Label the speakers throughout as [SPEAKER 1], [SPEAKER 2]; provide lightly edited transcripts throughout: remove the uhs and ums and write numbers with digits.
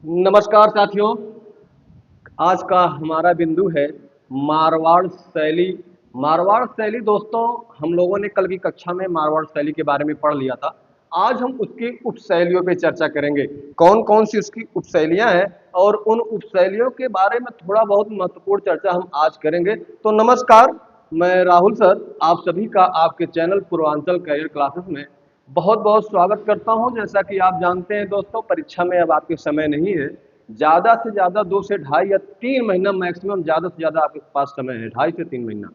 [SPEAKER 1] नमस्कार साथियों। आज का हमारा बिंदु है मारवाड़ शैली। मारवाड़ शैली दोस्तों, हम लोगों ने कल की कक्षा में मारवाड़ शैली के बारे में पढ़ लिया था। आज हम उसकी उपशैलियों पे चर्चा करेंगे। कौन कौन सी उसकी उपशैलियां हैं और उन उपशैलियों के बारे में थोड़ा बहुत महत्वपूर्ण चर्चा हम आज करेंगे। तो नमस्कार, मैं राहुल सर आप सभी का आपके चैनल पूर्वांचल करियर क्लासेस में बहुत बहुत स्वागत करता हूं। जैसा कि आप जानते हैं दोस्तों, परीक्षा में अब आपके समय नहीं है। ज़्यादा से ज़्यादा 2 से ढाई या 3 महीना मैक्सिमम, ज़्यादा से ज़्यादा आपके पास समय है, 2.5 से 3 महीना।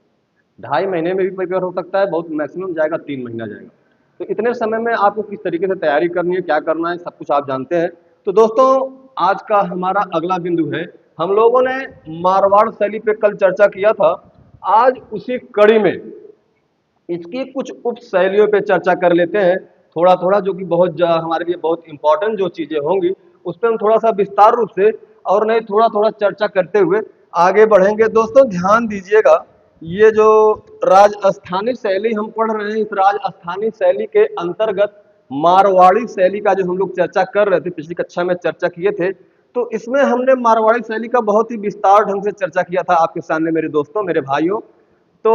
[SPEAKER 1] 2.5 महीने में भी पेपर हो सकता है, बहुत मैक्सिमम जाएगा 3 महीना जाएगा। तो इतने समय में आपको किस तरीके से तैयारी करनी है, क्या करना है, सब कुछ आप जानते हैं। तो दोस्तों, आज का हमारा अगला बिंदु है, हम लोगों ने मारवाड़ शैली पे कल चर्चा किया था। आज उसी कड़ी में इसकी कुछ उप शैलियों पे चर्चा कर लेते हैं थोड़ा थोड़ा, जो कि हमारे लिए बहुत इंपॉर्टेंट जो चीजें होंगी उस पर हम थोड़ा सा विस्तार रूप से और नहीं थोड़ा थोड़ा चर्चा करते हुए आगे बढ़ेंगे। दोस्तों ध्यान दीजिएगा, ये जो राजस्थानी शैली हम पढ़ रहे हैं, इस राजस्थानी शैली के अंतर्गत मारवाड़ी शैली का जो हम लोग चर्चा कर रहे थे, पिछली कक्षा में चर्चा किए थे। तो इसमें हमने मारवाड़ी शैली का बहुत ही विस्तार ढंग से चर्चा किया था आपके सामने, मेरे दोस्तों, मेरे भाइयों। तो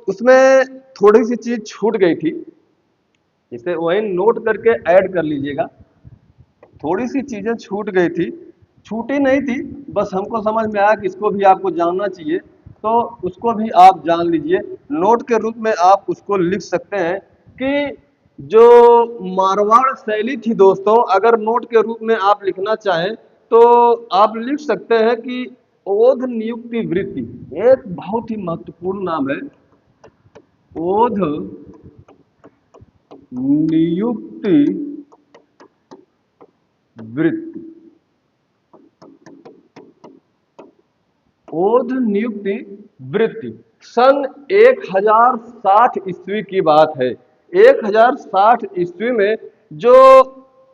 [SPEAKER 1] उसमें थोड़ी सी चीज छूट गई थी, इसे वही नोट करके ऐड कर लीजिएगा। थोड़ी सी चीजें छूट गई थी, छूटी नहीं थी, बस हमको समझ में आया कि इसको भी आपको जानना चाहिए, तो उसको भी आप जान लीजिए। नोट के रूप में आप उसको लिख सकते हैं कि जो मारवाड़ शैली थी दोस्तों, अगर नोट के रूप में आप लिखना चाहें तो आप लिख सकते हैं कि ओध नियुक्ति वृत्ति, एक बहुत ही महत्वपूर्ण नाम है, ओध नियुक्ति वृत्ति। ओध नियुक्ति वृत्ति सन 1060 ईस्वी की बात है। 1060 ईस्वी में जो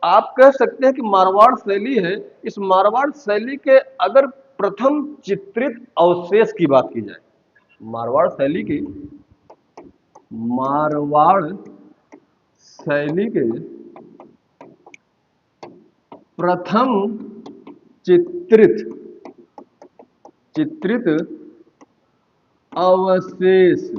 [SPEAKER 1] आप कह सकते हैं कि मारवाड़ शैली है, इस मारवाड़ शैली के अगर प्रथम चित्रित अवशेष की बात की जाए, मारवाड़ शैली की, मारवाड़ शैली के प्रथम चित्रित चित्रित अवशेष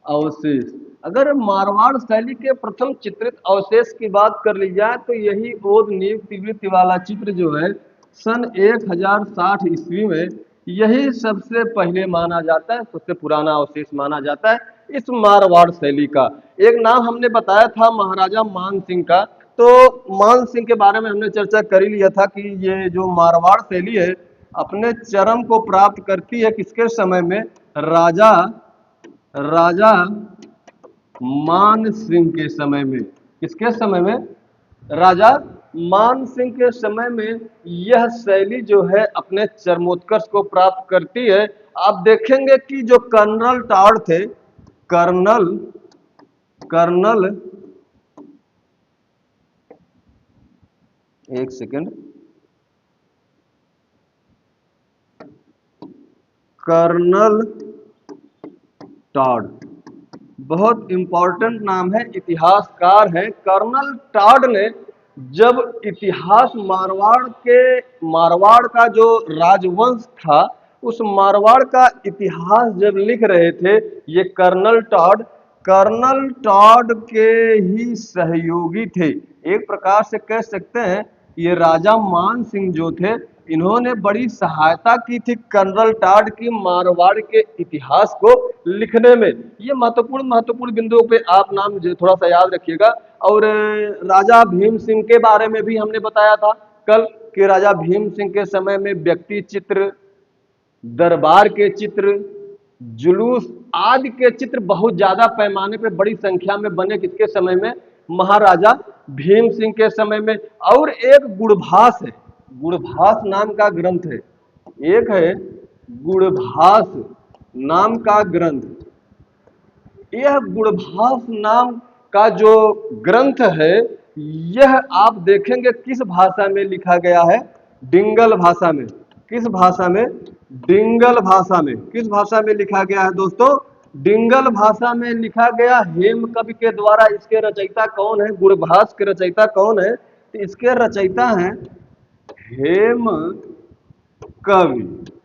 [SPEAKER 1] अवशेष अगर मारवाड़ शैली के प्रथम चित्रित अवशेष की बात कर ली जाए तो यही ओध नियुक्ति वृत्ति वाला चित्र जो है सन 1060 ईस्वी में, यही सबसे पहले माना जाता है, सबसे पुराना अवशेष माना जाता है इस मारवाड़ शैली का। एक नाम हमने बताया था महाराजा मान सिंह का, तो मान सिंह के बारे में हमने चर्चा कर ही लिया था कि ये जो मारवाड़ शैली है अपने चरम को प्राप्त करती है किसके समय में, राजा राजा मान सिंह के समय में। किसके समय में? राजा मान सिंह के समय में यह शैली जो है अपने चरमोत्कर्ष को प्राप्त करती है। आप देखेंगे कि जो कर्नल टॉड थे, कर्नल कर्नल एक सेकंड, कर्नल टॉड बहुत इंपॉर्टेंट नाम है, इतिहासकार है। कर्नल टॉड ने जब इतिहास मारवाड़ का जो राजवंश था, उस मारवाड़ का इतिहास जब लिख रहे थे, ये कर्नल टॉड के ही सहयोगी थे। एक प्रकार से कह सकते हैं ये राजा मान सिंह जो थे, इन्होंने बड़ी सहायता की थी कर्नल टॉड की मारवाड़ के इतिहास को लिखने में। ये महत्वपूर्ण बिंदुओं पे आप नाम थोड़ा सा याद रखिएगा। और राजा भीम सिंह के बारे में भी हमने बताया था कल कि राजा भीम सिंह के समय में व्यक्ति चित्र, दरबार के चित्र, जुलूस आदि के चित्र बहुत ज्यादा पैमाने पे बड़ी संख्या में बने किसके समय में, महाराजा भीम सिंह के समय में। और एक गुड़भास है, गुड़भास नाम का ग्रंथ है, एक है गुड़भास नाम का ग्रंथ। यह गुड़भास नाम का जो ग्रंथ है, यह आप देखेंगे किस भाषा में लिखा गया है, डिंगल भाषा में। किस भाषा में? डिंगल भाषा में। किस भाषा में लिखा गया है दोस्तों? डिंगल भाषा में लिखा गया। हेमकवि के द्वारा इसके रचयिता कौन है? गुड़भास के रचयिता कौन है? तो इसके रचयिता हैं हेम कवि,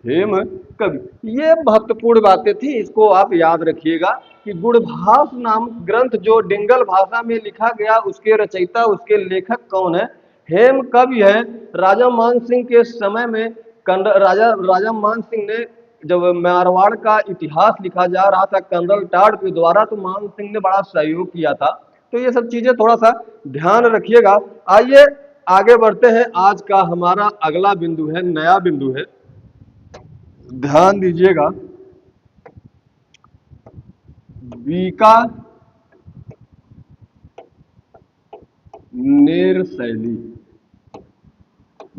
[SPEAKER 1] हेम कवि। ये महत्वपूर्ण बातें थी, इसको आप याद रखिएगा कि गुणभास नामक ग्रंथ जो डिंगल भाषा में लिखा गया, उसके रचयिता, उसके लेखक कौन है? हेम कवि है। राजा मान सिंह के समय में राजा मान सिंह ने जब मारवाड़ का इतिहास लिखा जा रहा था कर्नल टाड के द्वारा, तो मान सिंह ने बड़ा सहयोग किया था। तो ये सब चीजें थोड़ा सा ध्यान रखिएगा। आइए आगे बढ़ते हैं। आज का हमारा अगला बिंदु है, नया बिंदु है, ध्यान दीजिएगा। बीकानेर शैली,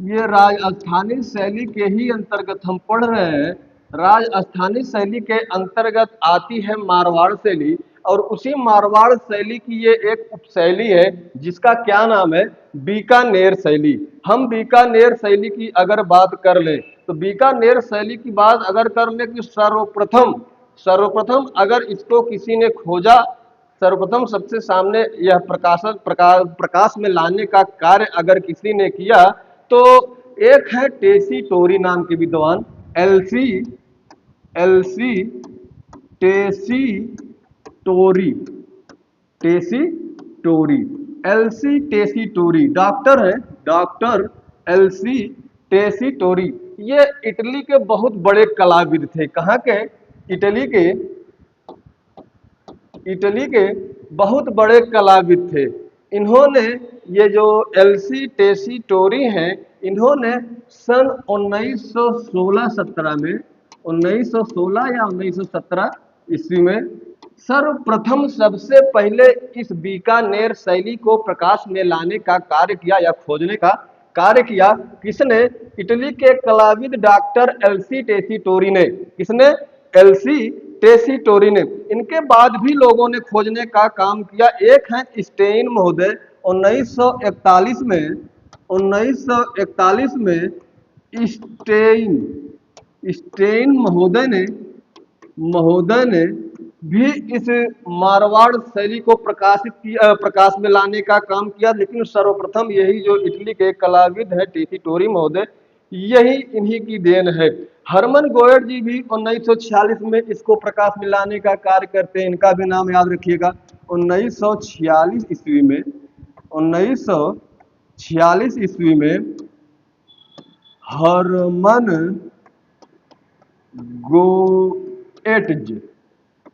[SPEAKER 1] ये राजस्थानी शैली के ही अंतर्गत हम पढ़ रहे हैं। राजस्थानी शैली के अंतर्गत आती है मारवाड़ शैली, और उसी मारवाड़ शैली की ये एक उपशैली है जिसका क्या नाम है? बीकानेर शैली। हम बीकानेर शैली की अगर बात कर लें, तो बीकानेर शैली की बात अगर कर लें कि सर्वप्रथम सर्वप्रथम अगर इसको किसी ने खोजा, सर्वप्रथम सबसे सामने यह प्रकाश में लाने का कार्य अगर किसी ने किया, तो एक है टेसी टोरी नाम के विद्वान, L C L C Tessitori, Tessitori, L C Tessitori doctor है, डॉक्टर एलसी टेसी टोरी। ये इटली के बहुत बड़े कलाविद थे। कहाँ के? इटली के, इटली के बहुत बड़े कलाविद थे। इन्होंने, ये जो एलसी टेसी टोरी हैं, इन्होंने सन 1916-17 में, 1916 या 1917 ईस्वी में सर्वप्रथम सबसे पहले इस बीकानेर शैली को प्रकाश में लाने का कार्य किया या खोजने का कार्य किया। किसने? इटली के कलाविद डॉक्टर एलसी टेसी टोरी ने। किसने? एलसी टेसी टोरी ने। इनके बाद भी लोगों ने खोजने का काम किया। एक है स्टेइन महोदय, 1941 में, 1941 में स्टेइन स्टेइन महोदय ने भी इस मारवाड़ शैली को प्रकाश में लाने का काम किया। लेकिन सर्वप्रथम यही जो इटली के कलाविद है टेसी टोरी महोदय, यही इन्हीं की देन है। हरमन गोयड जी भी 1946 में इसको प्रकाश में लाने का कार्य करते हैं। इनका भी नाम याद रखिएगा। 1946 ईस्वी में, 1946 ईस्वी में हरमन गोएट्ज,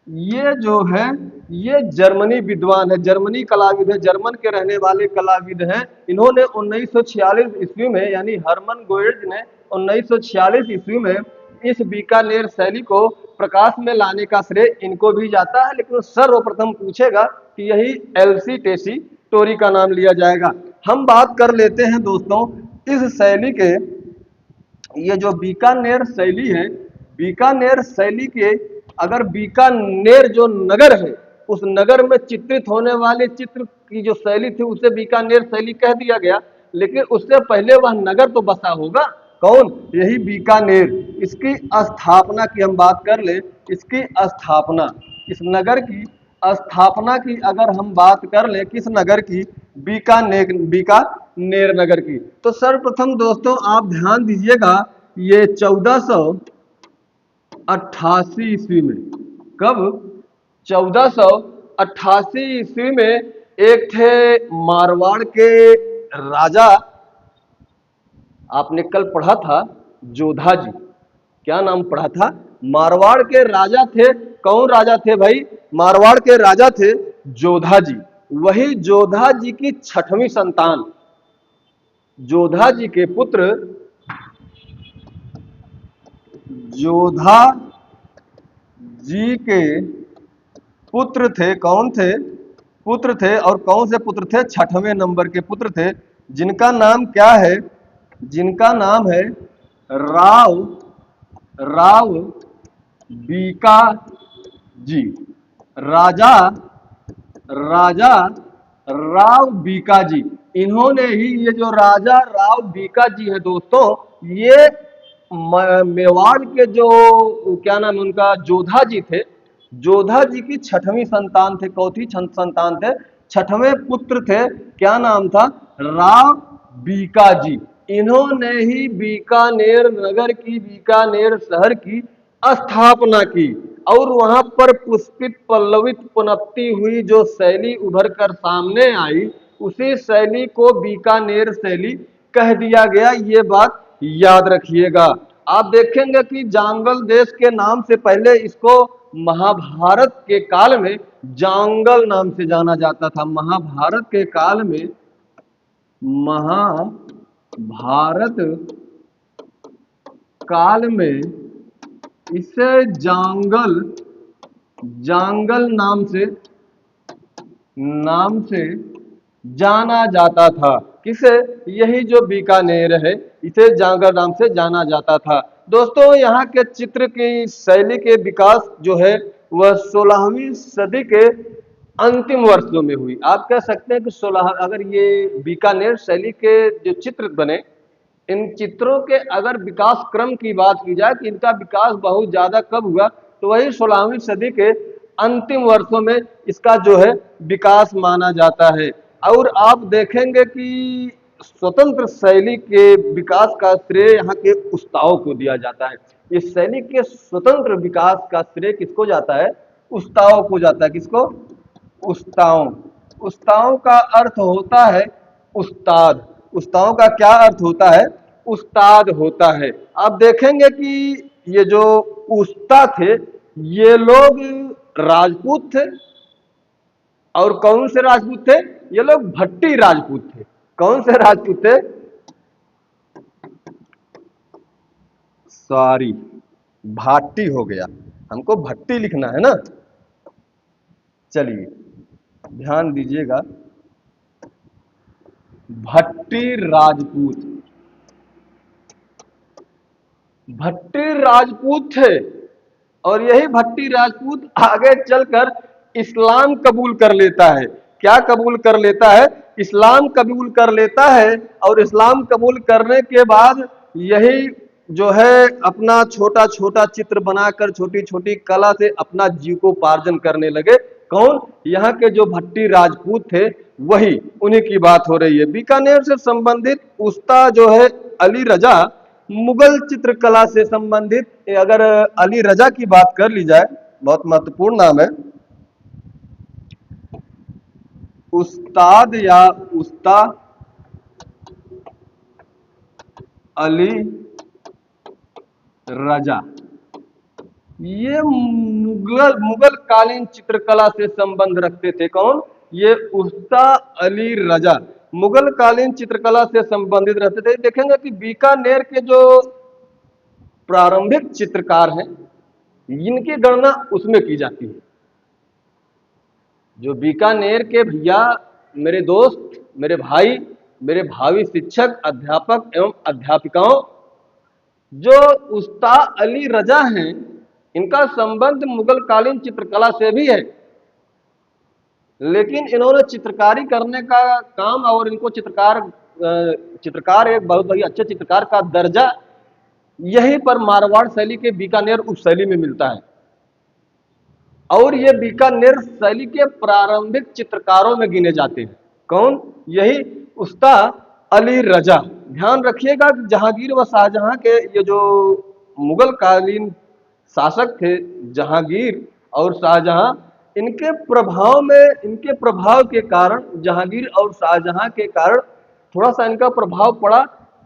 [SPEAKER 1] ये जो है ये जर्मनी विद्वान है, जर्मनी कलाविद है, जर्मन के रहने वाले कलाविद हैं। इन्होंने 1946 ईस्वी में, यानी हरमन गोएट्ज ने 1946 ईस्वी में इस बीकानेर शैली को प्रकाश में लाने का श्रेय इनको भी जाता है। लेकिन सर्वप्रथम पूछेगा कि यही एलसी टेसी टोरी का नाम लिया जाएगा। हम बात कर लेते हैं दोस्तों इस शैली के, ये जो बीकानेर शैली है, बीकानेर शैली के, अगर बीकानेर जो नगर है, उस नगर में चित्रित होने वाले चित्र की जो शैली थी उसे बीकानेर शैली कह दिया गया। लेकिन उससे पहले वह नगर तो बसा होगा, कौन? यही बीकानेर। इसकी स्थापना की हम बात कर ले, इसकी स्थापना, इस नगर की स्थापना की अगर हम बात कर ले, किस नगर की? बीकानेर नगर की। तो सर्वप्रथम दोस्तों आप ध्यान दीजिएगा, ये 1488 ईस्वी में, कब? 1488 ईस्वी में एक थे मारवाड़ के राजा, आपने कल पढ़ा था जोधा जी, क्या नाम पढ़ा था? मारवाड़ के राजा थे। कौन राजा थे भाई? मारवाड़ के राजा थे जोधा जी। वही जोधा जी की छठवीं संतान, जोधा जी के पुत्र, जोधा जी के पुत्र थे। कौन थे? पुत्र थे। और कौन से पुत्र थे? छठवें नंबर के पुत्र थे, जिनका नाम क्या है? जिनका नाम है राव राव बीका जी। राजा राजा राव बीका जी। इन्होंने ही, ये जो राजा राव बीका जी है दोस्तों, ये मेवाड़ के जो, क्या नाम उनका, जोधा जी थे, जोधा जी की छठवीं संतान थे। चौथी संतान थे, छठवें पुत्र थे। क्या नाम था? राव बीका जी। इन्होंने ही बीकानेर नगर की, बीकानेर शहर की स्थापना की और वहां पर पुष्पित पल्लवित पुनपती हुई जो शैली उभर कर सामने आई, उसी शैली को बीकानेर शैली कह दिया गया। ये बात याद रखिएगा। आप देखेंगे कि जांगल देश के नाम से पहले इसको महाभारत के काल में जांगल नाम से जाना जाता था। महाभारत के काल में, महाभारत काल में इसे जांगल, जांगल नाम से जाना जाता था। किसे? यही जो बीकानेर है, इसे जांगल नाम से जाना जाता था। दोस्तों, यहाँ के चित्र की शैली के विकास जो है वह 16वीं सदी के अंतिम वर्षों में हुई। आप कह सकते हैं कि 16, अगर ये बीकानेर शैली के जो चित्र बने, इन चित्रों के अगर विकास क्रम की बात की जाए कि इनका विकास बहुत ज्यादा कब हुआ, तो वही 16वीं सदी के अंतिम वर्षों में इसका जो है विकास माना जाता है। और आप देखेंगे कि स्वतंत्र शैली के विकास का श्रेय यहाँ के उस्ताओं को दिया जाता है। इस शैली के स्वतंत्र विकास का श्रेय किसको जाता है? उस्ताओं को जाता है। किसको? उस्ताओं। उस्ताओं का अर्थ होता है उस्ताद। उस्ताओं का क्या अर्थ होता है? उस्ताद होता है। आप देखेंगे कि ये जो उस्ता थे, ये लोग राजपूत थे। और कौन से राजपूत थे? ये लोग भट्टी राजपूत थे। कौन से राजपूत थे? सॉरी, भाटी हो गया, हमको भट्टी लिखना है ना। चलिए ध्यान दीजिएगा, भट्टी राजपूत, भट्टी राजपूत थे। और यही भट्टी राजपूत आगे चलकर इस्लाम कबूल कर लेता है। क्या कबूल कर लेता है? इस्लाम कबूल कर लेता है। और इस्लाम कबूल करने के बाद यही जो है अपना छोटा छोटा चित्र बनाकर, छोटी छोटी कला से अपना जीविकोपार्जन करने लगे। कौन? यहाँ के जो भट्टी राजपूत थे, वही, उन्हीं की बात हो रही है। बीकानेर से संबंधित उस्ताद जो है अली रजा, मुगल चित्रकला से संबंधित अगर अली रजा की बात कर ली जाए, बहुत महत्वपूर्ण नाम है। उस्ताद या उस्ता अली रजा, ये मुगल कालीन चित्रकला से संबंध रखते थे। कौन? ये उस्ता अली रजा मुगल कालीन चित्रकला से संबंधित रहते थे। देखेंगे कि बीकानेर के जो प्रारंभिक चित्रकार हैं, इनकी गणना उसमें की जाती है। जो बीकानेर के भैया, मेरे दोस्त, मेरे भाई, मेरे भावी शिक्षक, अध्यापक एवं अध्यापिकाओं, जो उस्ताद अली रजा हैं, इनका संबंध मुगल कालीन चित्रकला से भी है। लेकिन इन्होंने चित्रकारी करने का काम, और इनको चित्रकार एक बहुत ही अच्छे चित्रकार का दर्जा यहीं पर मारवाड़ शैली के बीकानेर उपशैली में मिलता है। और ये बीकानेर शैली के प्रारंभिक चित्रकारों में गिने जाते हैं। कौन? यही उस्ताद अली रजा। ध्यान रखिएगा कि जहांगीर व शाहजहां के ये जो मुगल कालीन शासक थे, जहांगीर और शाहजहां, इनके प्रभाव में, इनके प्रभाव के कारण, जहांगीर और शाहजहां के कारण थोड़ा सा इनका प्रभाव पड़ा।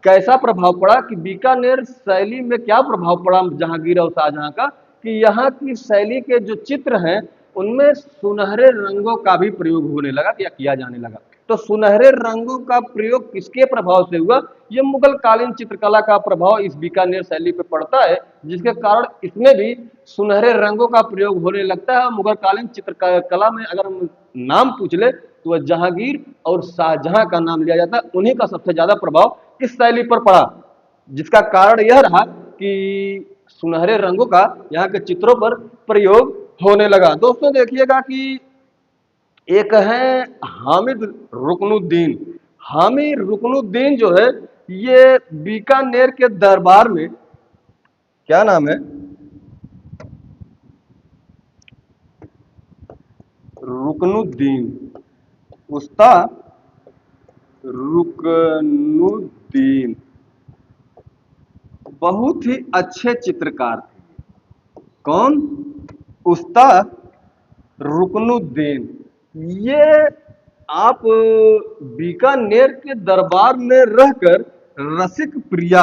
[SPEAKER 1] कैसा प्रभाव पड़ा? कि बीकानेर शैली में क्या प्रभाव पड़ा जहांगीर और शाहजहां का, कि यहाँ की शैली के जो चित्र हैं उनमें सुनहरे रंगों का भी प्रयोग होने लगा या किया जाने लगा। तो सुनहरे रंगों का प्रयोग किसके प्रभाव से हुआ? ये मुगल कालीन चित्रकला का प्रभाव इस बीकानेर शैली पे पड़ता है, जिसके कारण इसमें भी सुनहरे रंगों का प्रयोग होने लगता है। मुगल कालीन चित्रकला में अगर हम नाम पूछ ले तो वह जहांगीर और शाहजहां का नाम लिया जाता है। उन्हीं का सबसे ज्यादा प्रभाव इस शैली पर पड़ा, जिसका कारण यह रहा कि सुनहरे रंगों का यहाँ के चित्रों पर प्रयोग होने लगा। दोस्तों देखिएगा कि एक है हामिद रुकनुद्दीन। हामिद रुकनुद्दीन जो है, ये बीकानेर के दरबार में, क्या नाम है? रुकनुद्दीन, उस्ताद रुकनुद्दीन। बहुत ही अच्छे चित्रकार थे। कौन? उस्ताद रुकनुद्दीन। ये आप बीकानेर के दरबार में रहकर रसिक प्रिया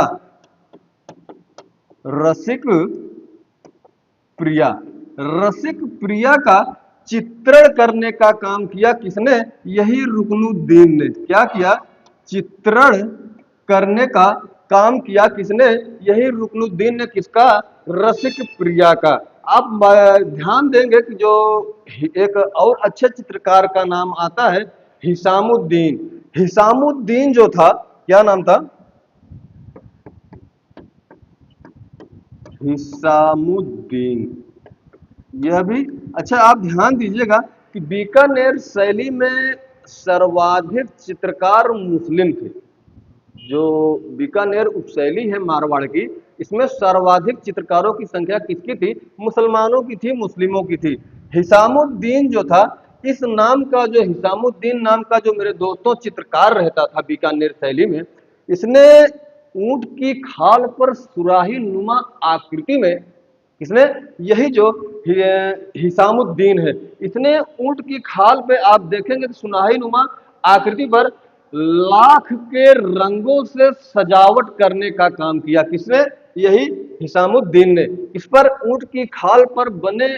[SPEAKER 1] रसिक प्रिया रसिक प्रिया का चित्रण करने का काम किया। किसने? यही रुकनुद्दीन ने। क्या किया? चित्रण करने का काम किया। किसने? यही रुकनुद्दीन ने। किसका? रसिक प्रिया का। आप ध्यान देंगे कि जो एक और अच्छे चित्रकार का नाम आता है हिसामुद्दीन। हिसामुद्दीन जो था, क्या नाम था? हिसामुद्दीन। यह भी अच्छा। आप ध्यान दीजिएगा कि बीकानेर शैली में सर्वाधिक चित्रकार मुस्लिम थे। जो बीकानेर उपशैली है मारवाड़ की, इसमें सर्वाधिक चित्रकारों की संख्या किसकी थी? मुसलमानों की थी, मुस्लिमों की थी। हिसामुद्दीन जो था, इस नाम का, जो हिसामुद्दीन नाम का जो मेरे दोस्तों चित्रकार रहता था बीकानेर शैली में, इसने ऊंट की खाल पर सुराही नुमा आकृति में, इसने, यही जो हिसामुद्दीन है, इसने ऊंट की खाल पे आप देखेंगे तो सुनाही नुमा आकृति पर लाख के रंगों से सजावट करने का काम किया। किसने? यही हिसामुद्दीन ने। इस पर ऊंट की खाल पर बने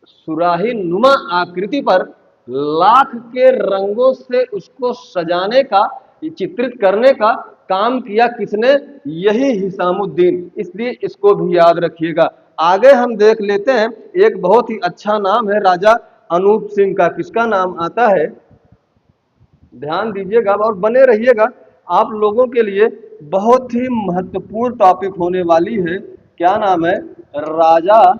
[SPEAKER 1] सुराही नुमा आकृति पर लाख के रंगों से उसको सजाने का, चित्रित करने का काम किया। किसने? यही हिसामुद्दीन। इसलिए इसको भी याद रखिएगा। आगे हम देख लेते हैं, एक बहुत ही अच्छा नाम है राजा अनूप सिंह का। किसका नाम आता है? ध्यान दीजिएगा और बने रहिएगा। आप लोगों के लिए बहुत ही महत्वपूर्ण टॉपिक होने वाली है। क्या नाम है? राजा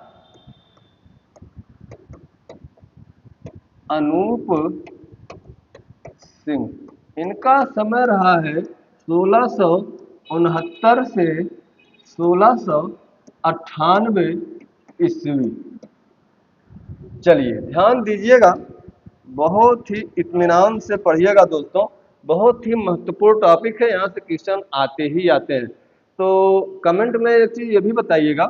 [SPEAKER 1] अनूप सिंह। इनका समय रहा है 1669 से 1698 ईस्वी। चलिए ध्यान दीजिएगा, बहुत ही इत्मीनान से पढ़िएगा दोस्तों। बहुत ही महत्वपूर्ण टॉपिक है, यहाँ से क्वेश्चन आते ही आते हैं। तो कमेंट में एक चीज ये भी बताइएगा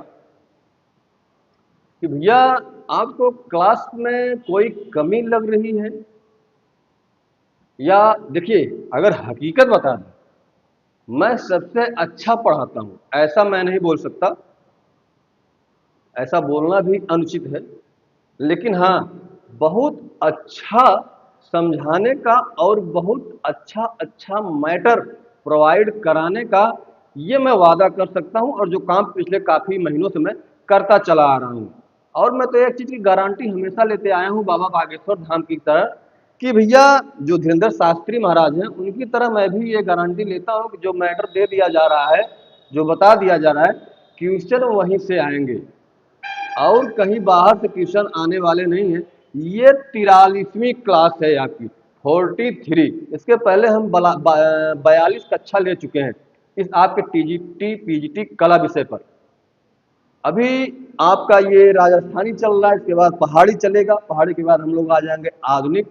[SPEAKER 1] कि भैया आपको क्लास में कोई कमी लग रही है, या देखिए अगर हकीकत बता दें, मैं सबसे अच्छा पढ़ाता हूं, ऐसा मैं नहीं बोल सकता, ऐसा बोलना भी अनुचित है। लेकिन हाँ, बहुत अच्छा समझाने का और बहुत अच्छा अच्छा मैटर प्रोवाइड कराने का ये मैं वादा कर सकता हूं, और जो काम पिछले काफ़ी महीनों से मैं करता चला आ रहा हूं। और मैं तो एक चीज़ की गारंटी हमेशा लेते आया हूं बाबा बागेश्वर धाम की तरह, कि भैया जो धीरेन्द्र शास्त्री महाराज हैं उनकी तरह मैं भी ये गारंटी लेता हूं कि जो मैटर दे दिया जा रहा है, जो बता दिया जा रहा है, क्वेश्चन वहीं से आएंगे और कहीं बाहर से क्वेश्चन आने वाले नहीं है। ये 43वीं क्लास है आपकी, 43। इसके पहले हम 42 कक्षा ले चुके हैं इस आपके टीजीटी पीजीटी कला विषय पर। अभी आपका ये राजस्थानी चल रहा है, इसके बाद पहाड़ी चलेगा, पहाड़ी के बाद हम लोग आ जाएंगे आधुनिक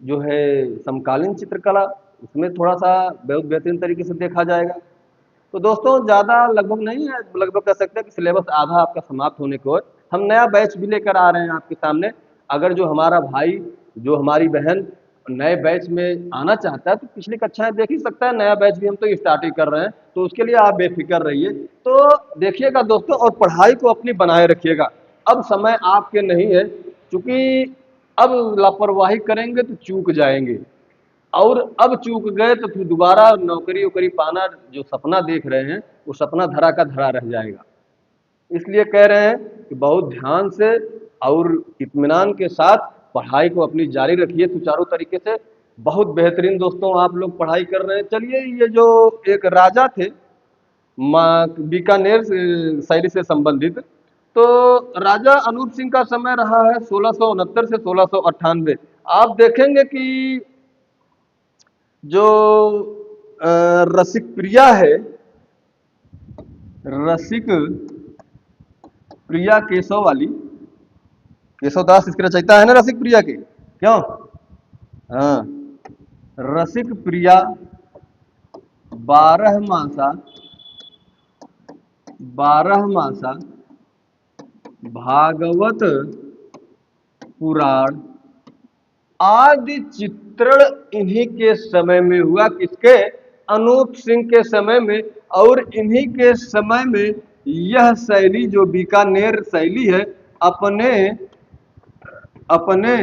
[SPEAKER 1] जो है समकालीन चित्रकला, उसमें थोड़ा सा बहुत बेहतरीन तरीके से देखा जाएगा। तो दोस्तों ज़्यादा लगभग नहीं है, लगभग कह सकते हैं कि सिलेबस आधा आपका समाप्त होने को है। हम नया बैच भी लेकर आ रहे हैं आपके सामने। अगर जो हमारा भाई, जो हमारी बहन नए बैच में आना चाहता है तो पिछली कक्षाएं देख ही सकता है। नया बैच भी हम तो स्टार्ट ही कर रहे हैं, तो उसके लिए आप बेफिक्र रहिए। तो देखिएगा दोस्तों, और पढ़ाई को अपनी बनाए रखिएगा। अब समय आपके नहीं है, क्योंकि अब लापरवाही करेंगे तो चूक जाएंगे, और अब चूक गए तो फिर दोबारा नौकरी वोकरी पाना जो सपना देख रहे हैं वो सपना धरा का धरा रह जाएगा। इसलिए कह रहे हैं कि बहुत ध्यान से और इत्मीनान के साथ पढ़ाई को अपनी जारी रखिए सुचारू तरीके से। बहुत बेहतरीन दोस्तों आप लोग पढ़ाई कर रहे हैं। चलिए, ये जो एक राजा थे बीकानेर शैली से संबंधित, तो राजा अनूप सिंह का समय रहा है 1669 से 1698। आप देखेंगे कि जो रसिक प्रिया है, रसिक प्रिया केशव वाली, केशव दास इसके रचयिता है ना रसिक प्रिया के, क्यों? हाँ, रसिक प्रिया 12 मासा बारहमासा, भागवत पुराण आदि चित्रण इन्हीं के समय में हुआ। किसके? अनूप सिंह के समय में। और इन्हीं के समय में यह शैली जो बीकानेर शैली है अपने अपने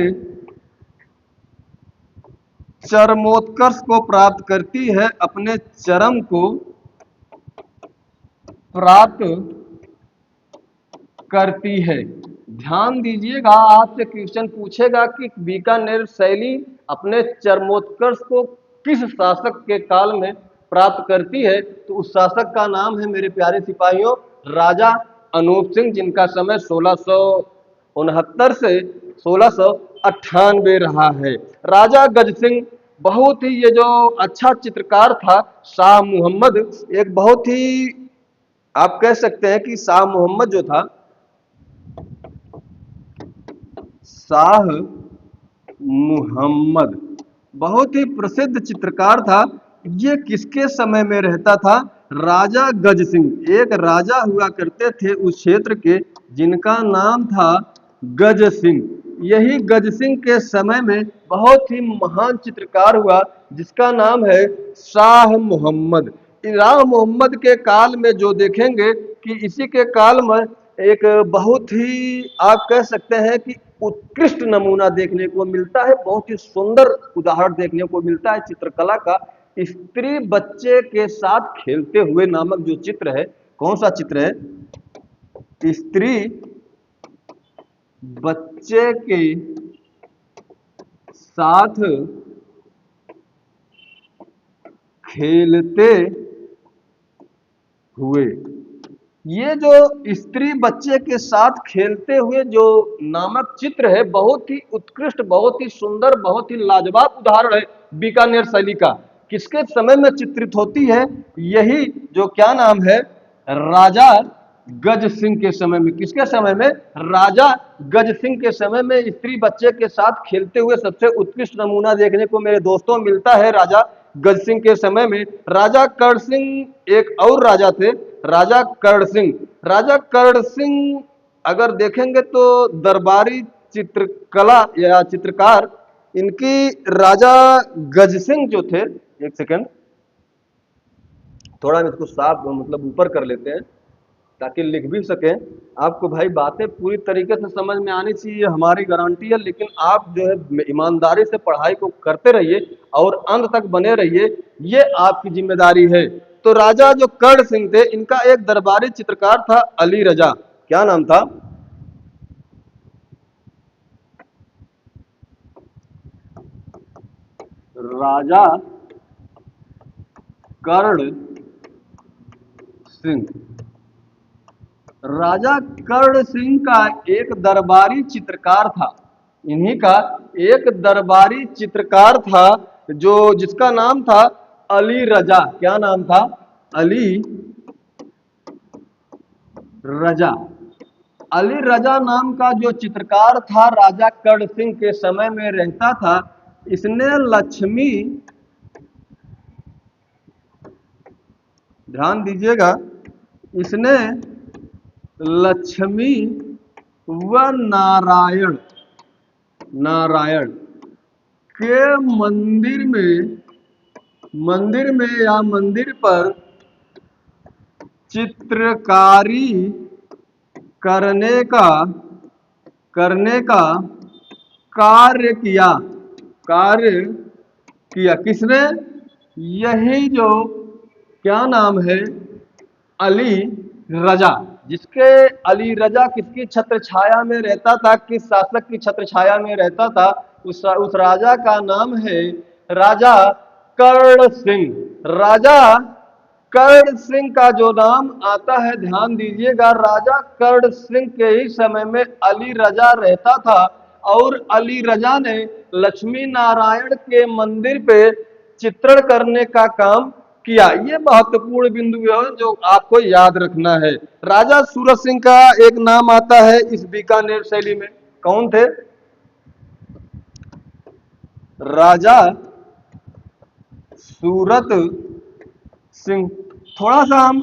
[SPEAKER 1] चरमोत्कर्ष को प्राप्त करती है, अपने चरम को प्राप्त करती है। ध्यान दीजिएगा, आपसे क्वेश्चन पूछेगा कि बीकानेर शैली अपने चरमोत्कर्ष को किस शासक के काल में प्राप्त करती है, तो उस शासक का नाम है मेरे प्यारे सिपाहियों राजा अनूप सिंह, जिनका समय 1669 से 1698 रहा है। राजा गज सिंह बहुत ही, ये जो अच्छा चित्रकार था शाह मुहम्मद, एक बहुत ही आप कह सकते हैं कि शाह मुहम्मद जो था, शाह मुहम्मद बहुत ही प्रसिद्ध चित्रकार था। ये किसके समय में रहता था? राजा गज सिंह। एक राजा हुआ करते थे उस क्षेत्र के, जिनका नाम था गज सिंह। यही गज सिंह के समय में बहुत ही महान चित्रकार हुआ, जिसका नाम है शाह मुहम्मद। शाह मुहम्मद के काल में जो देखेंगे कि इसी के काल में एक बहुत ही आप कह सकते हैं कि उत्कृष्ट नमूना देखने को मिलता है, बहुत ही सुंदर उदाहरण देखने को मिलता है चित्रकला का। स्त्री बच्चे के साथ खेलते हुए नामक जो चित्र है, कौन सा चित्र है? स्त्री बच्चे के साथ खेलते हुए। ये जो स्त्री बच्चे के साथ खेलते हुए जो नामक चित्र है, बहुत ही उत्कृष्ट, बहुत ही सुंदर, बहुत ही लाजवाब उदाहरण है बीकानेर शैली का। किसके समय में चित्रित होती है? यही जो क्या नाम है, राजा गज सिंह के समय में। किसके समय में? राजा गज सिंह के समय में स्त्री बच्चे के साथ खेलते हुए सबसे उत्कृष्ट नमूना देखने को मेरे दोस्तों मिलता है राजा गज सिंह के समय में। राजा कर्ण सिंह एक और राजा थे, राजा कर्ण सिंह। राजा कर्ण सिंह अगर देखेंगे तो दरबारी चित्रकला या चित्रकार इनकी राजा गज सिंह जो थे, एक सेकंड थोड़ा इसको साफ मतलब ऊपर कर लेते हैं ताकि लिख भी सकें। आपको भाई बातें पूरी तरीके से समझ में आनी चाहिए, हमारी गारंटी है। लेकिन आप जो है ईमानदारी से पढ़ाई को करते रहिए और अंत तक बने रहिए, ये आपकी जिम्मेदारी है। तो राजा जो कर्ण सिंह थे, इनका एक दरबारी चित्रकार था अली रजा। क्या नाम था? राजा कर्ण सिंह। राजा कर्ण सिंह का एक दरबारी चित्रकार था, इन्हीं का एक दरबारी चित्रकार था जो जिसका नाम था अली रजा। क्या नाम था? अली रजा। अली रजा नाम का जो चित्रकार था राजा कर्ण सिंह के समय में रहता था। इसने लक्ष्मी, ध्यान दीजिएगा, इसने लक्ष्मी व नारायण नारायण के मंदिर में या मंदिर पर चित्रकारी करने का करने का कार्य किया। किसने? यही जो क्या नाम है, अली रजा। जिसके अली रजा किसकी छत्र छाया में रहता था, किस शासक की छत्र छाया में रहता था? उस राजा का नाम है राजा कर्ण सिंह। राजा कर्ण सिंह का जो नाम आता है, ध्यान दीजिएगा, राजा कर्ण सिंह के ही समय में अली रजा रहता था और अली रजा ने लक्ष्मी नारायण के मंदिर पे चित्रण करने का काम किया। ये महत्वपूर्ण बिंदु है जो आपको याद रखना है। राजा सूरत सिंह का एक नाम आता है इस बीकानेर शैली में। कौन थे? राजा सूरत सिंह। थोड़ा सा हम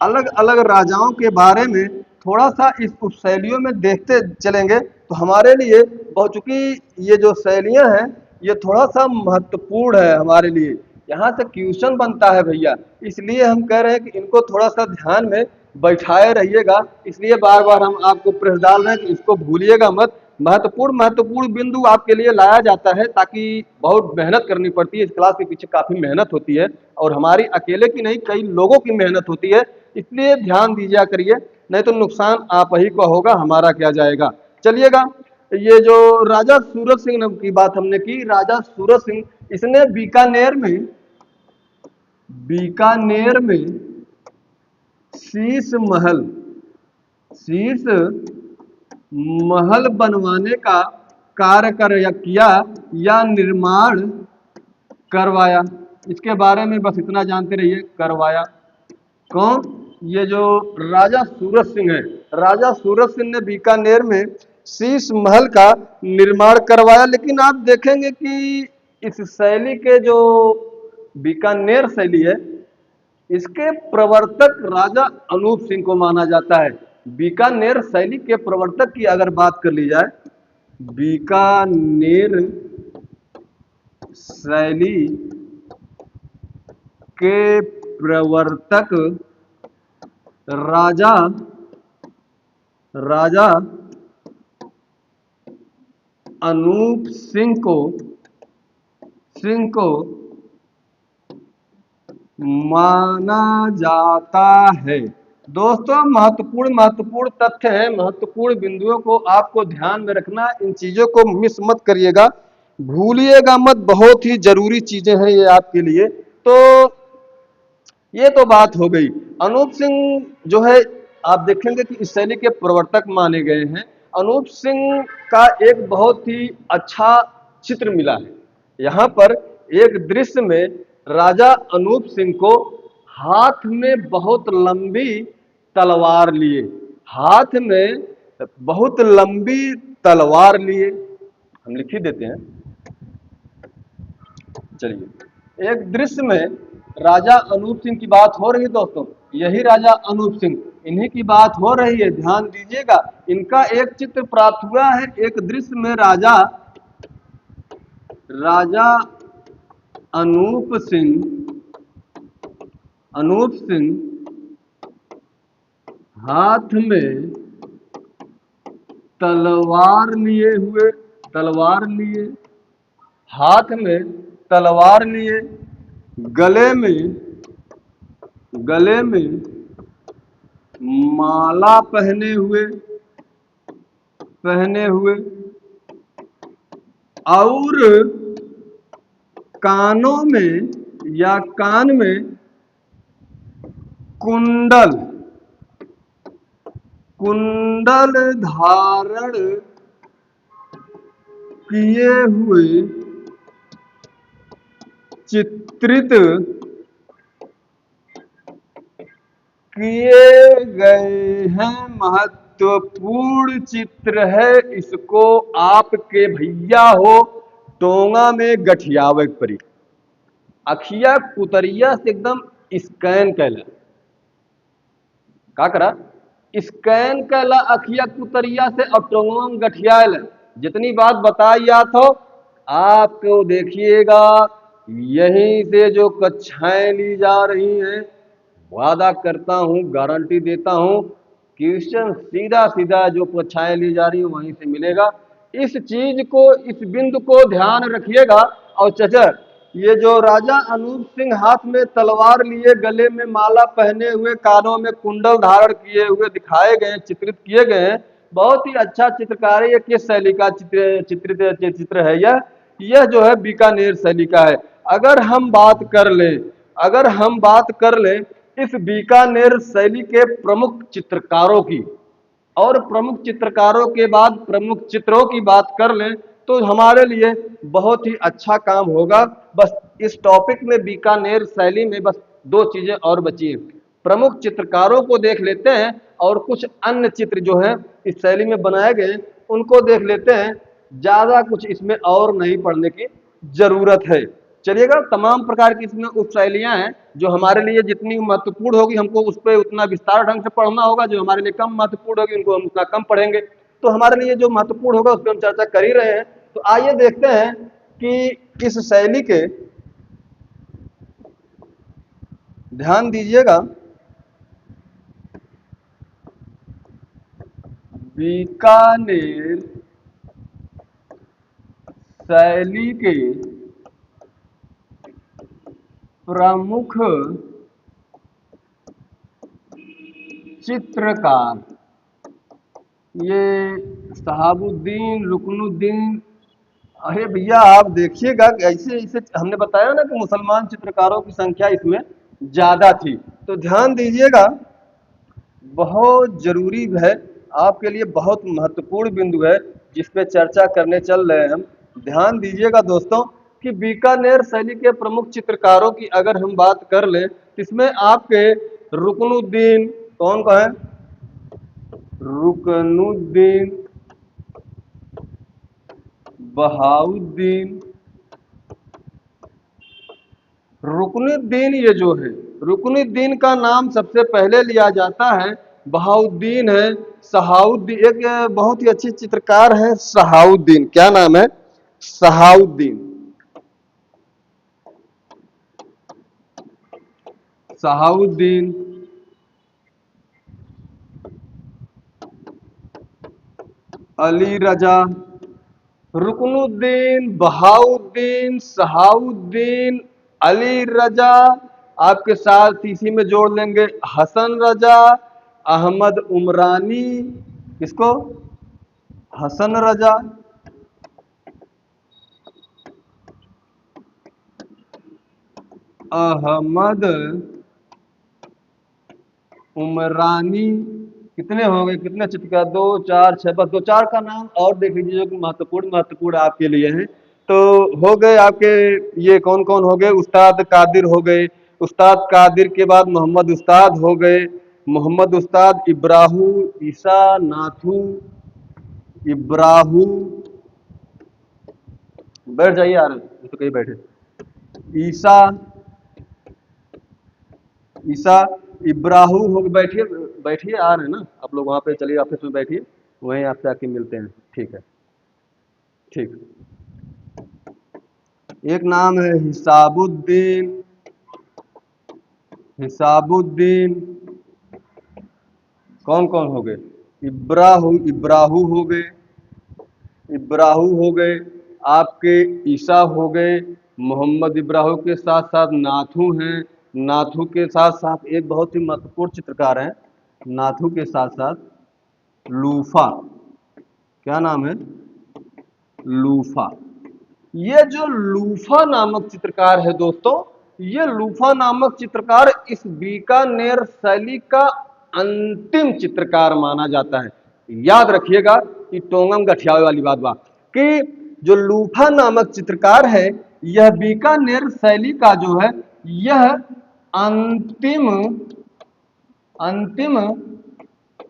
[SPEAKER 1] अलग अलग राजाओं के बारे में थोड़ा सा इस उप शैलियों में देखते चलेंगे तो हमारे लिए बहुत, चूंकि ये जो शैलियां हैं ये थोड़ा सा महत्वपूर्ण है हमारे लिए, यहाँ से क्वेश्चन बनता है भैया, इसलिए हम कह रहे हैं कि इनको थोड़ा सा ध्यान में बैठाए रहिएगा। इसलिए बार बार हम आपको प्रेस डाल रहे हैं कि इसको भूलिएगा मत। महत्वपूर्ण महत्वपूर्ण बिंदु आपके लिए लाया जाता है, ताकि बहुत मेहनत करनी पड़ती है, इस क्लास के पीछे काफ़ी मेहनत होती है और हमारी अकेले की नहीं कई लोगों की मेहनत होती है, इसलिए ध्यान दीजिए करिए, नहीं तो नुकसान आप ही का होगा, हमारा क्या जाएगा। चलिएगा, ये जो राजा सूरज सिंह की बात हमने की, राजा सूरज सिंह इसने बीकानेर में शीश महल शीश महल बनवाने का कार्य किया या निर्माण करवाया। इसके बारे में बस इतना जानते रहिए, करवाया। कौन? ये जो राजा सूरज सिंह है, राजा सूरज सिंह ने बीकानेर में शीश महल का निर्माण करवाया। लेकिन आप देखेंगे कि इस शैली के जो बीकानेर शैली है, इसके प्रवर्तक राजा अनूप सिंह को माना जाता है। बीकानेर शैली के प्रवर्तक की अगर बात कर ली जाए, बीकानेर शैली के प्रवर्तक राजा राजा अनूप सिंह को माना जाता है। दोस्तों, महत्वपूर्ण तथ्य है, महत्वपूर्ण बिंदुओं को आपको ध्यान में रखना, इन चीजों को मिस मत करिएगा, भूलिएगा मत, बहुत ही जरूरी चीजें हैं ये आपके लिए। तो ये तो बात हो गई। अनूप सिंह जो है, आप देखेंगे कि इस शैली के प्रवर्तक माने गए हैं। अनूप सिंह का एक बहुत ही अच्छा चित्र मिला है। यहाँ पर एक दृश्य में राजा अनूप सिंह को हाथ में बहुत लंबी तलवार लिए, हाथ में बहुत लंबी तलवार लिए, हम लिख ही देते हैं। चलिए, एक दृश्य में राजा अनूप सिंह की बात हो रही है दोस्तों, यही राजा अनूप सिंह, इन्हीं की बात हो रही है, ध्यान दीजिएगा। इनका एक चित्र प्राप्त हुआ है, एक दृश्य में राजा अनूप सिंह हाथ में तलवार लिए, हाथ में तलवार लिए, गले में माला पहने हुए और कान में कुंडल धारण किए हुए चित्रित किए गए हैं। महत्वपूर्ण चित्र है, इसको आपके भैया हो टोंगा में गठियावे परी, अखिया कुतरिया से एकदम स्कैन कैला, का करा स्कैन कैला अखिया कुतरिया से और टोंगवा में गठियाल। जितनी बात बताई जात हो आपको देखिएगा, यहीं से जो कक्षाएं ली जा रही हैं, वादा करता हूं, गारंटी देता हूं, क्वेश्चन सीधा सीधा जो कक्षाएं ली जा रही है वहीं से मिलेगा। इस चीज को, इस बिंदु को ध्यान रखिएगा। और चचा, ये जो राजा अनूप सिंह हाथ में तलवार लिए, गले में माला पहने हुए, कानों में कुंडल धारण किए हुए दिखाए गए, चित्रित किए गए हैं, बहुत ही अच्छा चित्रकारी है। किस शैली का चित्र है यह जो है बीकानेर शैली का है। अगर हम बात कर लें इस बीकानेर शैली के प्रमुख चित्रकारों की, और प्रमुख चित्रकारों के बाद प्रमुख चित्रों की बात कर लें, तो हमारे लिए बहुत ही अच्छा काम होगा। बस इस टॉपिक में बीकानेर शैली में बस दो चीजें और बची हैं, प्रमुख चित्रकारों को देख लेते हैं और कुछ अन्य चित्र जो हैं इस शैली में बनाए गए उनको देख लेते हैं। ज्यादा कुछ इसमें और नहीं पढ़ने की जरूरत है। चलिएगा, तमाम प्रकार की इसमें उपशैलियां हैं जो हमारे लिए जितनी महत्वपूर्ण होगी हमको उस पर उतना विस्तार ढंग से पढ़ना होगा, जो हमारे लिए कम महत्वपूर्ण होगी उनको हम उतना कम पढ़ेंगे। तो हमारे लिए जो महत्वपूर्ण होगा उस पर हम चर्चा कर ही रहे हैं। तो आइए देखते हैं कि इस शैली के, ध्यान दीजिएगा, बीकानेर शैली के प्रमुख चित्रकार, ये शहाबुद्दीन, रुकनुद्दीन। अरे भैया आप देखिएगा कि ऐसे ऐसे हमने बताया ना कि मुसलमान चित्रकारों की संख्या इसमें ज्यादा थी। तो ध्यान दीजिएगा, बहुत जरूरी है, आपके लिए बहुत महत्वपूर्ण बिंदु है जिस पे चर्चा करने चल रहे हैं हम। ध्यान दीजिएगा दोस्तों कि बीकानेर शैली के प्रमुख चित्रकारों की अगर हम बात कर लें तो इसमें आपके रुकनुद्दीन, कौन का है, रुकनुद्दीन, बहाउद्दीन। रुकनुद्दीन ये जो है, रुकनुद्दीन का नाम सबसे पहले लिया जाता है, बहाउद्दीन है, सहाउद्दीन, एक बहुत ही अच्छी चित्रकार है सहाउद्दीन। क्या नाम है? सहाउद्दीन। सहाउद्दीन, अली रजा, रुकनुद्दीन, बहाउद्दीन, सहाउद्दीन, अली रजा। आपके साथ इसी में जोड़ लेंगे हसन रजा, अहमद उमरानी, किसको? हसन रजा, अहमद उमरानी। कितने हो गए, कितने चित्रकार? दो चार छह, बस दो चार का नाम और देख लीजिए जो कि महत्वपूर्ण महत्वपूर्ण आपके लिए हैं। तो हो गए आपके, ये कौन कौन हो गए? उस्ताद कादिर हो गए, उस्ताद कादिर के बाद मोहम्मद उस्ताद हो गए, मोहम्मद उस्ताद, इब्राहू, ईसा, नाथू, इब्राहू, बैठ जाइए यार, तो कहीं बैठे, ईसा, ईसा, इब्राहू हो गए। बैठिए बैठिए, आ रहे हैं ना आप लोग, वहाँ पे चलिए ऑफिस में बैठिए, वहीं आपसे आके मिलते हैं। ठीक है, ठीक। एक नाम है हिसाबुद्दीन, हिसाबुद्दीन, कौन कौन हो गए? इब्राहू, इब्राहू हो गए, इब्राहू हो गए, आपके ईसा हो गए, मोहम्मद इब्राहू के साथ साथ नाथू हैं, नाथू के साथ साथ एक बहुत ही महत्वपूर्ण चित्रकार हैं, नाथू के साथ साथ लूफा। क्या नाम है? लूफा। ये जो लूफा नामक चित्रकार है दोस्तों, ये लूफा नामक चित्रकार इस बीकानेर शैली का अंतिम चित्रकार माना जाता है। याद रखिएगा कि टोंगम गठियावे वाली बात बा कि जो लूफा नामक चित्रकार है यह बीकानेर शैली का जो है यह अंतिम अंतिम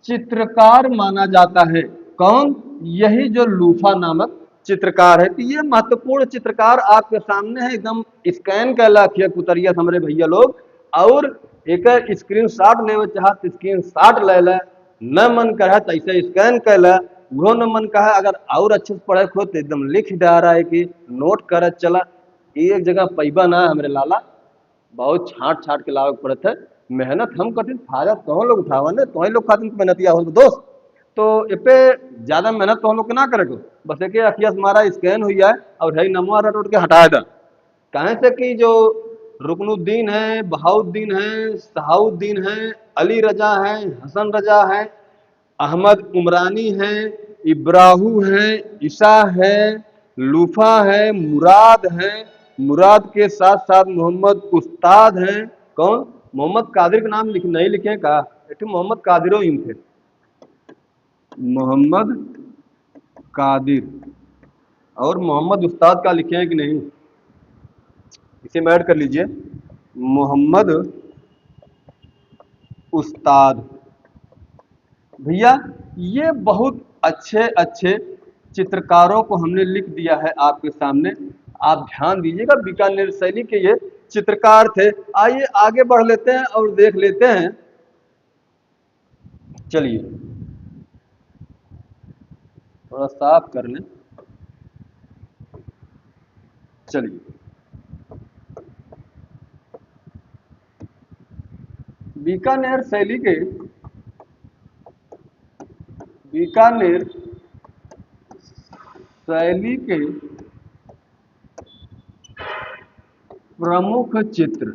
[SPEAKER 1] चित्रकार माना जाता है। कौन? यही जो लूफा नामक चित्रकार है। तो ये महत्वपूर्ण चित्रकार आपके सामने है, एकदम स्कैन कर रखिए कुतरिया हमरे भैया लोग, और एक स्क्रीन शॉट ले चाहत स्क्रीन शॉट ले ले, न मन कहे तो ऐसे स्कैन कर ले, वो न मन कहे अगर और अच्छे से पढ़े हो तो एकदम लिख डाला है कि नोट कर चला। एक जगह पैबा ना हमरे लाला, बहुत छाट छाट के लावे पड़त है। मेहनत हम कठिन, फायदा तो लोग उठावा ने, तो लोग खातिर मेहनतिया हो दोस्त। तो ए पे ज्यादा मेहनत तो हम लोग के ना करे को, बस एक अखिया से हमारा स्कैन हुई है और है नमवा रट उठ के हटा दा। कहे से कि जो रुकनुद्दीन है, बहाउद्दीन है, सहाउद्दीन है, अली रजा है, हसन रजा है, अहमद उमरानी है, इब्राहू है, ईसा है, लूफा है, मुराद है, मुराद के साथ साथ मोहम्मद उस्ताद हैं। कौन? मोहम्मद कादिर का नाम नहीं लिखे का? एक मोहम्मद कादिरो ही थे, मोहम्मद कादिर। और मोहम्मद उस्ताद का लिखे हैं कि नहीं, इसे में ऐड कर लीजिए, मोहम्मद उस्ताद। भैया ये बहुत अच्छे अच्छे चित्रकारों को हमने लिख दिया है आपके सामने। आप ध्यान दीजिएगा, बीकानेर शैली के ये चित्रकार थे। आइए आगे बढ़ लेते हैं और देख लेते हैं। चलिए थोड़ा साफ कर लें। चलिए बीकानेर शैली के बीकानेर शैली के प्रमुख चित्र,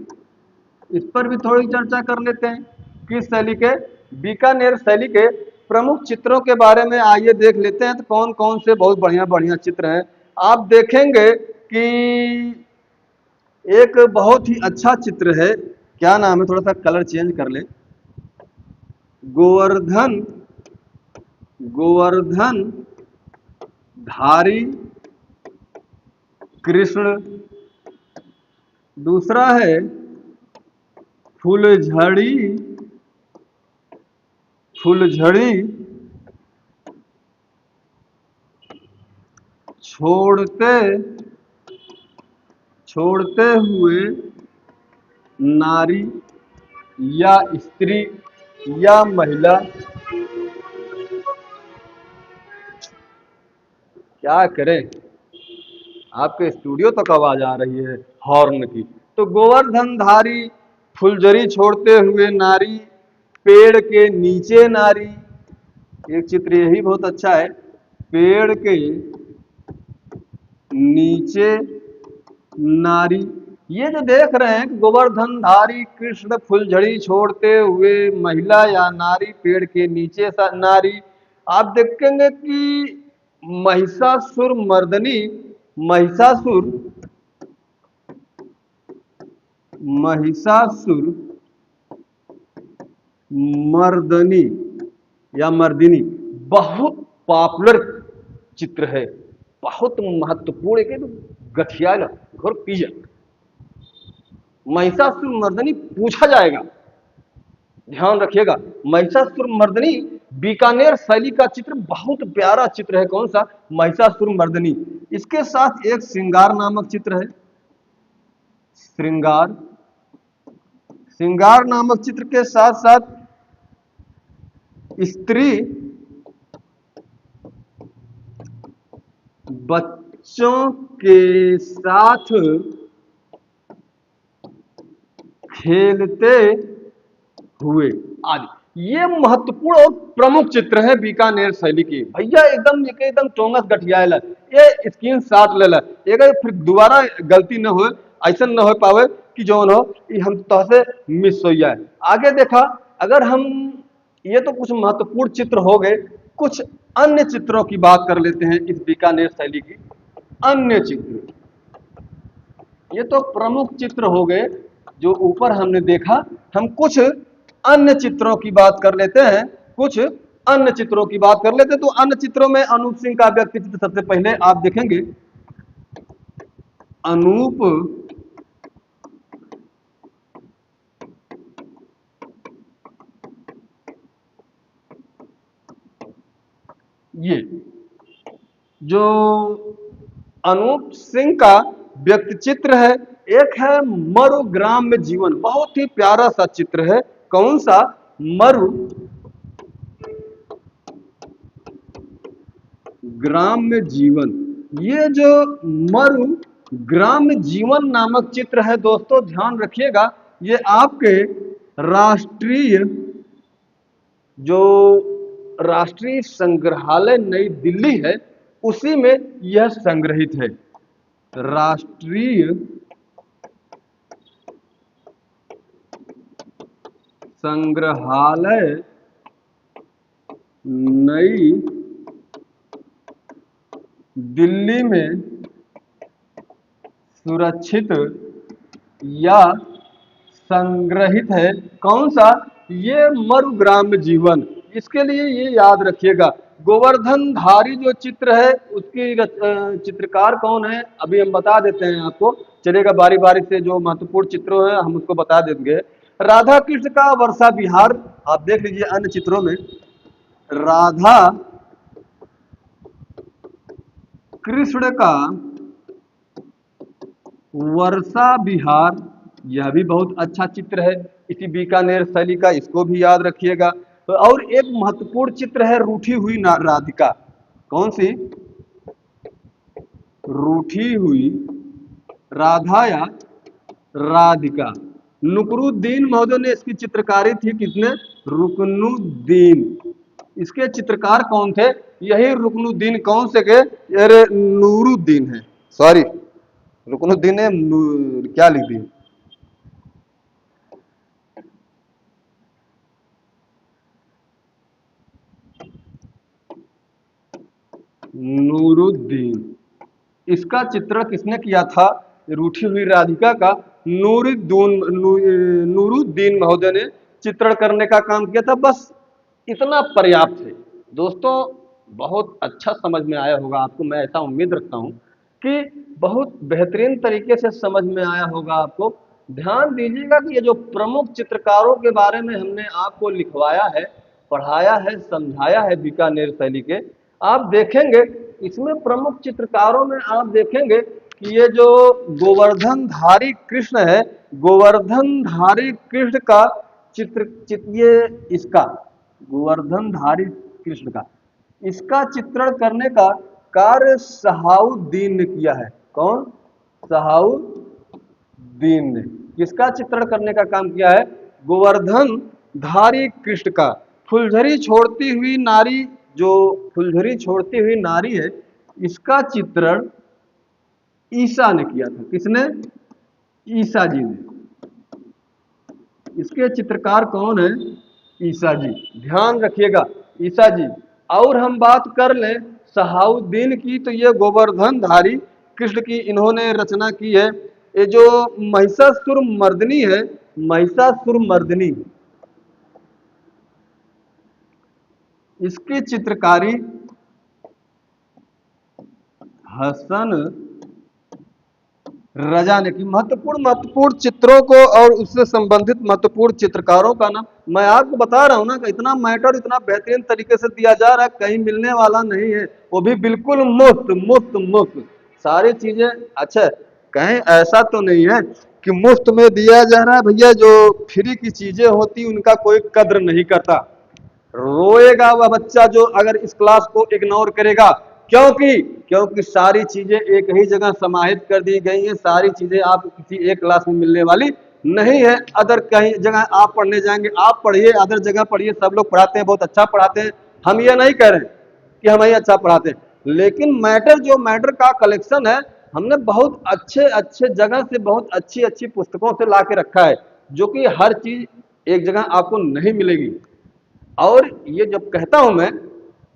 [SPEAKER 1] इस पर भी थोड़ी चर्चा कर लेते हैं। किस शैली के? बीकानेर शैली के प्रमुख चित्रों के बारे में आइए देख लेते हैं। तो कौन कौन से बहुत बढ़िया बढ़िया चित्र हैं। आप देखेंगे कि एक बहुत ही अच्छा चित्र है। क्या नाम है, थोड़ा सा कलर चेंज कर ले। गोवर्धन गोवर्धन धारी कृष्ण। दूसरा है फुलझड़ी फुलझड़ी छोड़ते छोड़ते हुए नारी या स्त्री या महिला। क्या करें, आपके स्टूडियो तक आवाज आ रही है हॉर्न की। तो गोवर्धनधारी, फुलझड़ी छोड़ते हुए नारी, पेड़ के नीचे नारी। एक चित्र यही बहुत अच्छा है। पेड़ के नीचे नारी। ये जो देख रहे हैं कि गोवर्धनधारी कृष्ण, फुलझड़ी छोड़ते हुए महिला या नारी, पेड़ के नीचे नारी। आप देखेंगे कि महिषासुर मर्दनी, महिषासुर महिषासुर मर्दनी या मर्दिनी बहुत पॉपुलर चित्र है, बहुत महत्वपूर्ण है। गठिया घोर पीजा महिषासुर मर्दनी पूछा जाएगा, ध्यान रखिएगा। महिषासुर मर्दनी बीकानेर शैली का चित्र, बहुत प्यारा चित्र है। कौन सा? महिषासुर मर्दनी। इसके साथ एक श्रृंगार नामक चित्र है। श्रृंगार श्रृंगार नामक चित्र के साथ साथ स्त्री बच्चों के साथ खेलते हुए आदि। ये महत्वपूर्ण और प्रमुख चित्र है बीकानेर शैली की। भैया एकदम टोंगस गठियाला, ये स्क्रीन शॉट ले ला, फिर दोबारा गलती न हो, ऐसा न हो पावे कि जौन हो हम तो से मिस हो जाए। आगे देखा, अगर हम, ये तो कुछ महत्वपूर्ण चित्र हो गए, कुछ अन्य चित्रों की बात कर लेते हैं इस बीकानेर शैली की। अन्य चित्र, ये तो प्रमुख चित्र हो गए जो ऊपर हमने देखा। हम कुछ अन्य चित्रों की बात कर लेते हैं। कुछ अन्य चित्रों की बात कर लेते हैं। तो अन्य चित्रों में अनूप सिंह का व्यक्ति चित्र सबसे पहले आप देखेंगे। अनूप ये जो अनूप सिंह का व्यक्ति चित्र है, एक है मरु ग्राम्य जीवन, बहुत ही प्यारा सा चित्र है। कौन सा? मरु ग्राम्य जीवन। ये जो मरु ग्राम्य जीवन नामक चित्र है दोस्तों, ध्यान रखिएगा, ये आपके राष्ट्रीय जो राष्ट्रीय संग्रहालय नई दिल्ली है, उसी में यह संग्रहित है। राष्ट्रीय संग्रहालय नई दिल्ली में सुरक्षित या संग्रहित है। कौन सा? ये मरु ग्राम्य जीवन। इसके लिए ये याद रखिएगा। गोवर्धनधारी जो चित्र है उसकी चित्रकार कौन है, अभी हम बता देते हैं आपको। चलेगा, बारी बारी से जो महत्वपूर्ण चित्रों है हम उसको बता देंगे। राधा कृष्ण का वर्षा विहार, आप देख लीजिए अन्य चित्रों में। राधा कृष्ण का वर्षा विहार, यह भी बहुत अच्छा चित्र है इसी बीकानेर शैली का, इसको भी याद रखिएगा। और एक महत्वपूर्ण चित्र है रूठी हुई राधिका। कौन सी? रूठी हुई राधा या राधिका। नुकरुद्दीन महोदय ने इसकी चित्रकारी थी, किसने? रुकनुद्दीन। इसके चित्रकार कौन थे? यही रुकनुद्दीन। कौन से के? अरे नूरुद्दीन है, सॉरी, रुकनुद्दीन ने क्या लिख दिया, नूरुद्दीन। इसका चित्रण किसने किया था? रूठी हुई राधिका का नूरुद्दीन महोदय ने चित्रण करने का काम किया था। बस इतना पर्याप्त है दोस्तों। बहुत अच्छा समझ में आया होगा आपको, मैं ऐसा उम्मीद रखता हूं कि बहुत बेहतरीन तरीके से समझ में आया होगा आपको। ध्यान दीजिएगा कि ये जो प्रमुख चित्रकारों के बारे में हमने आपको लिखवाया है, पढ़ाया है, समझाया है बीकानेर शैली के, आप देखेंगे इसमें प्रमुख चित्रकारों में आप देखेंगे कि ये जो गोवर्धनधारी कृष्ण है, गोवर्धनधारी कृष्ण का ये इसका गोवर्धनधारी कृष्ण का इसका चित्रण करने का कार्य सहाउद्दीन ने किया है। कौन? सहाउद्दीन ने किसका चित्रण करने का काम किया है? गोवर्धन धारी कृष्ण का। फुलझड़ी छोड़ती हुई नारी, जो फुलझड़ी छोड़ती हुई नारी है, इसका चित्रण ईसा ने किया था। किसने? ईसा जी ने। इसके चित्रकार कौन है? ईसा जी। ध्यान रखिएगा, ईसा जी। और हम बात कर लें सहाउद्दीन की, तो ये गोवर्धनधारी कृष्ण की इन्होंने रचना की है। ये जो महिषासुर मर्दिनी है, महिषासुर मर्दिनी, इसकी चित्रकारी हसन रजा ने की। महत्वपूर्ण महत्वपूर्ण चित्रों को और उससे संबंधित महत्वपूर्ण चित्रकारों का नाम मैं आपको बता रहा हूं ना, कि इतना मैटर इतना बेहतरीन तरीके से दिया जा रहा है, कहीं मिलने वाला नहीं है, वो भी बिल्कुल मुफ्त मुफ्त मुफ्त सारी चीजें। अच्छा, कहीं ऐसा तो नहीं है कि मुफ्त में दिया जा रहा है? भैया, जो फ्री की चीजें होती उनका कोई कद्र नहीं करता। रोएगा वह बच्चा जो अगर इस क्लास को इग्नोर करेगा। क्योंकि क्योंकि सारी चीजें एक ही जगह समाहित कर दी गई हैं। सारी चीजें आपको किसी एक क्लास में मिलने वाली नहीं है। अदर कहीं जगह आप पढ़ने जाएंगे, आप पढ़िए, अदर जगह पढ़िए, सब लोग पढ़ाते हैं, बहुत अच्छा पढ़ाते हैं। हम ये नहीं कह रहे हैं कि हम ही अच्छा पढ़ाते हैं, लेकिन मैटर, जो मैटर का कलेक्शन है, हमने बहुत अच्छे अच्छे जगह से, बहुत अच्छी अच्छी पुस्तकों से ला के रखा है, जो कि हर चीज एक जगह आपको नहीं मिलेगी। और ये जब कहता हूं मैं,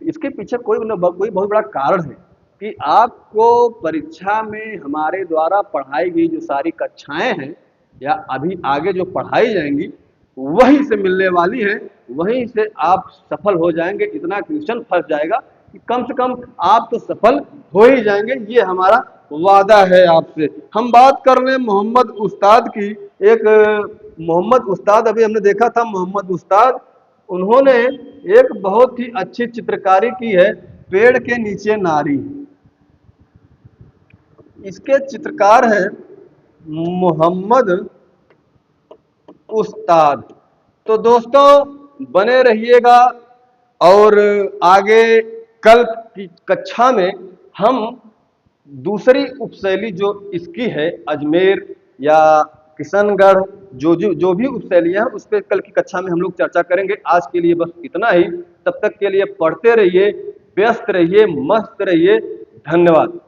[SPEAKER 1] इसके पीछे कोई बहुत बड़ा कारण है कि आपको परीक्षा में हमारे द्वारा पढ़ाई गई जो सारी कक्षाएं हैं, या अभी आगे जो पढ़ाई जाएंगी, वहीं से मिलने वाली हैं, वहीं से आप सफल हो जाएंगे। इतना ट्यूशन फंस जाएगा कि कम से कम आप तो सफल हो ही जाएंगे, ये हमारा वादा है आपसे। हम बात कर रहे हैं मोहम्मद उस्ताद की। एक मोहम्मद उस्ताद, अभी हमने देखा था मोहम्मद उस्ताद, उन्होंने एक बहुत ही अच्छी चित्रकारी की है, पेड़ के नीचे नारी। इसके चित्रकार हैं मोहम्मद उस्ताद। तो दोस्तों बने रहिएगा, और आगे कल की कक्षा में हम दूसरी उपशैली जो इसकी है, अजमेर या किशनगढ़, जो भी उपशैलियां हैं, उस पर कल की कक्षा में हम लोग चर्चा करेंगे। आज के लिए बस इतना ही। तब तक के लिए पढ़ते रहिए, व्यस्त रहिए, मस्त रहिए। धन्यवाद।